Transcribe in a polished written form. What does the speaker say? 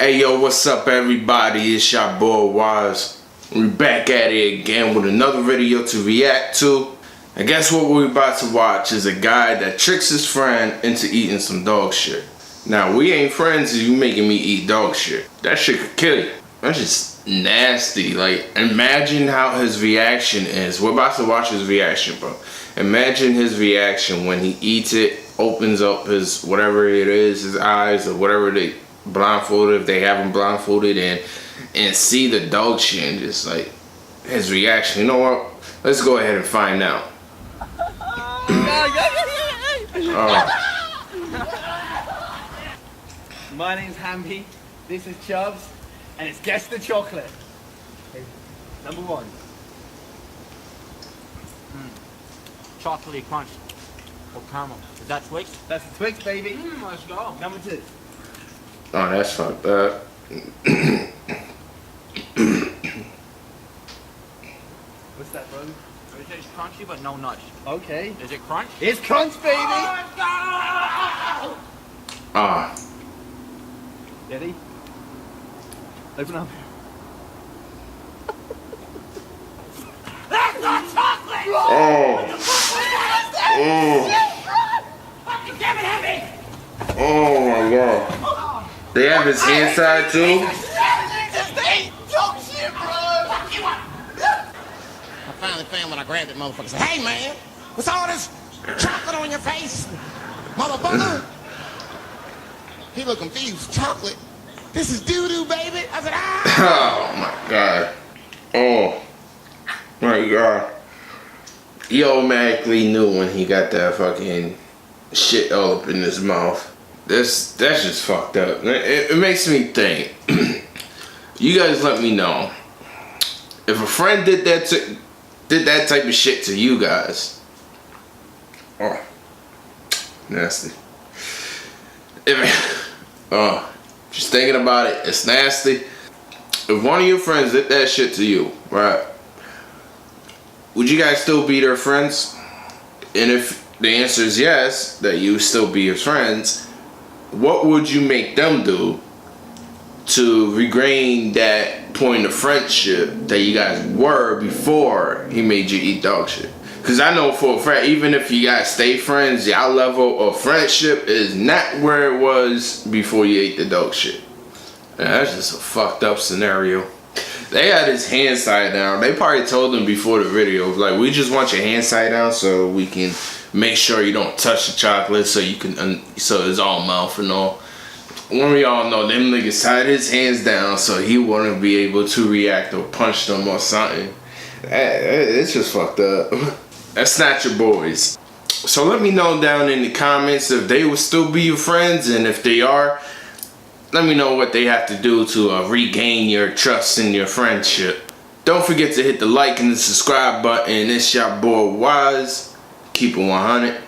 Hey yo, what's up everybody? It's your boy Wise. We back at it again with another video to react to. And guess what we're about to watch is a guy that tricks his friend into eating some dog shit. Now we ain't friends if you making me eat dog shit. That shit could kill you. That's just nasty. Like, imagine how his reaction is. We're about to watch his reaction, bro. Imagine his reaction when he eats it, opens up his whatever it is, his eyes or whatever they blindfolded, if they have him blindfolded, and see the dog shit and just like his reaction. You know what? Let's go ahead and find out. My name's Hamby, this is Chubbs, and it's Guess the Chocolate. Okay. Number one. Chocolatey crunch or caramel. Is that Twix? That's the Twix, baby. Let's go. Number two. Oh, that's fucked up. What's that, bro? It tastes crunchy but no nuts. Okay. Is it crunch? It's crunch, baby! Ah. Ready? Open up. That's not chocolate! Oh. Fucking damn it, Hamby! Oh my god. They have his inside too? I finally found when I grabbed that motherfucker and said, hey man, what's all this chocolate on your face? Motherfucker. He looked confused. Chocolate? This is doo-doo, baby. I said, ah. Oh my god. Oh my god. He automatically knew when he got that fucking shit all up in his mouth. That's just fucked up. It makes me think. You guys let me know if a friend did that type of shit to you guys. Oh, nasty. Just thinking about it, it's nasty. If one of your friends did that shit to you, right? Would you guys still be their friends? And if the answer is yes, that you still be his friends, what would you make them do to regain that point of friendship that you guys were before he made you eat dog shit? Because I know for a fact, even if you guys stay friends, y'all level of friendship is not where it was before you ate the dog shit. And that's just a fucked up scenario. They had his hand side down. They probably told him before the video, like, we just want your hand side down so we can make sure you don't touch the chocolate, so you can, so it's all mouth and all. One of y'all know them niggas tied his hands down so he wouldn't be able to react or punch them or something. It's just fucked up. That's not your boys. So let me know down in the comments if they would still be your friends, and if they are, let me know what they have to do to regain your trust and your friendship. Don't forget to hit the like and the subscribe button. It's your boy Wise. Keep it 100.